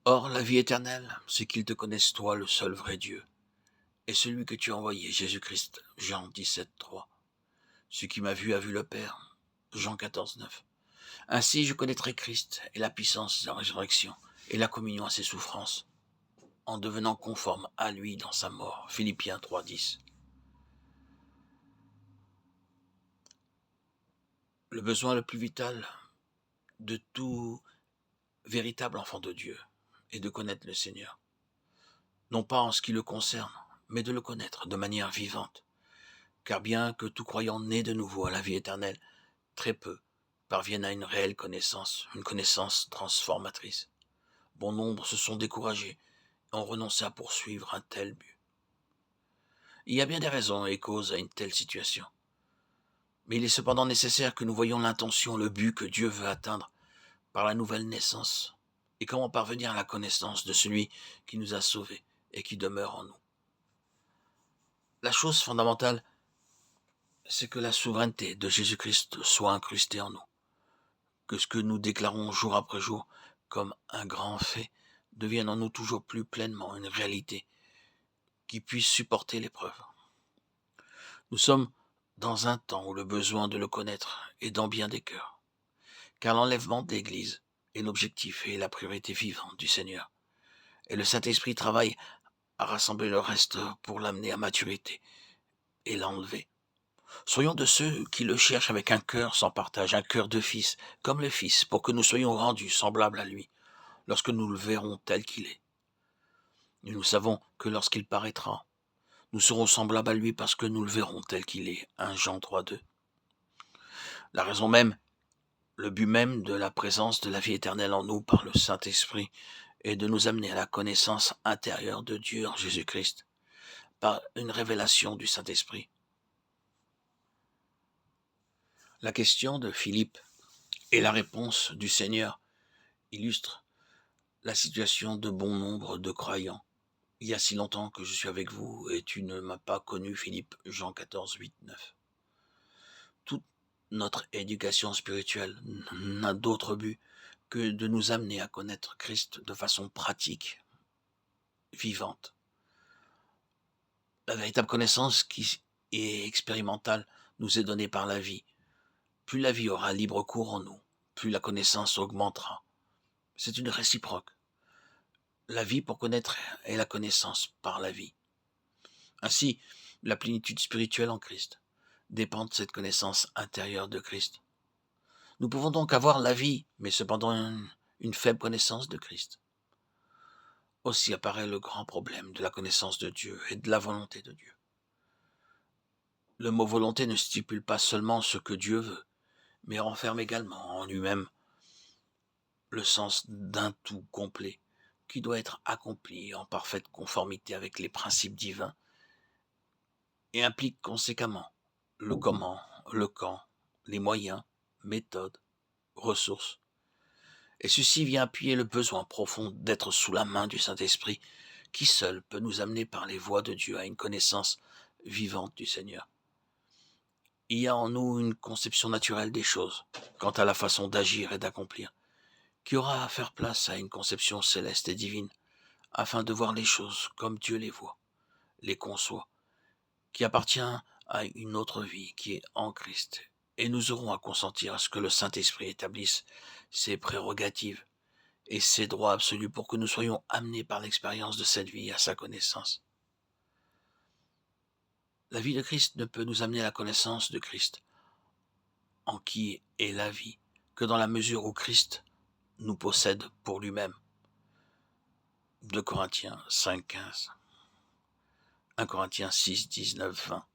Or, la vie éternelle, c'est qu'ils te connaissent toi, le seul vrai Dieu, et celui que tu as envoyé, Jésus-Christ. Jean 17,3. Ce qui m'a vu a vu le Père. Jean 14,9. Ainsi, je connaîtrai Christ et la puissance de la résurrection et la communion à ses souffrances, en devenant conforme à lui dans sa mort. Philippiens 3,10. Le besoin le plus vital de tout véritable enfant de Dieu est de connaître le Seigneur. Non pas en ce qui le concerne, mais de le connaître de manière vivante. Car bien que tout croyant né de nouveau à la vie éternelle, très peu parviennent à une réelle connaissance, une connaissance transformatrice. Bon nombre se sont découragés et ont renoncé à poursuivre un tel but. Il y a bien des raisons et causes à une telle situation. Mais il est cependant nécessaire que nous voyions l'intention, le but que Dieu veut atteindre par la nouvelle naissance et comment parvenir à la connaissance de celui qui nous a sauvés et qui demeure en nous. La chose fondamentale, c'est que la souveraineté de Jésus-Christ soit incrustée en nous, que ce que nous déclarons jour après jour comme un grand fait devienne en nous toujours plus pleinement une réalité qui puisse supporter l'épreuve. Nous sommes dans un temps où le besoin de le connaître est dans bien des cœurs, car l'enlèvement de l'Église est l'objectif et la priorité vivante du Seigneur. Et le Saint-Esprit travaille à rassembler le reste pour l'amener à maturité et l'enlever. Soyons de ceux qui le cherchent avec un cœur sans partage, un cœur de fils, comme le Fils, pour que nous soyons rendus semblables à lui, lorsque nous le verrons tel qu'il est. Et nous savons que lorsqu'il paraîtra, nous serons semblables à lui parce que nous le verrons tel qu'il est. 1 Jean 3,2. La raison même, le but même de la présence de la vie éternelle en nous par le Saint-Esprit est de nous amener à la connaissance intérieure de Dieu en Jésus-Christ, par une révélation du Saint-Esprit. La question de Philippe et la réponse du Seigneur illustrent la situation de bon nombre de croyants. Il y a si longtemps que je suis avec vous et tu ne m'as pas connu, Philippe. Jean 14, 8, 9. Toute notre éducation spirituelle n'a d'autre but que de nous amener à connaître Christ de façon pratique, vivante. La véritable connaissance qui est expérimentale nous est donnée par la vie. Plus la vie aura libre cours en nous, plus la connaissance augmentera. C'est une réciproque. La vie pour connaître et la connaissance par la vie. Ainsi, la plénitude spirituelle en Christ dépend de cette connaissance intérieure de Christ. Nous pouvons donc avoir la vie, mais cependant une faible connaissance de Christ. Aussi apparaît le grand problème de la connaissance de Dieu et de la volonté de Dieu. Le mot volonté ne stipule pas seulement ce que Dieu veut, mais renferme également en lui-même le sens d'un tout complet qui doit être accompli en parfaite conformité avec les principes divins et implique conséquemment le comment, le quand, les moyens, méthodes, ressources. Et ceci vient appuyer le besoin profond d'être sous la main du Saint-Esprit qui seul peut nous amener par les voies de Dieu à une connaissance vivante du Seigneur. Il y a en nous une conception naturelle des choses quant à la façon d'agir et d'accomplir, qui aura à faire place à une conception céleste et divine, afin de voir les choses comme Dieu les voit, les conçoit, qui appartient à une autre vie qui est en Christ. Et nous aurons à consentir à ce que le Saint-Esprit établisse ses prérogatives et ses droits absolus pour que nous soyons amenés par l'expérience de cette vie à sa connaissance. La vie de Christ ne peut nous amener à la connaissance de Christ, en qui est la vie, que dans la mesure où Christ nous possède pour lui-même. 2 Corinthiens 5, 15. 1 Corinthiens 6, 19, 20.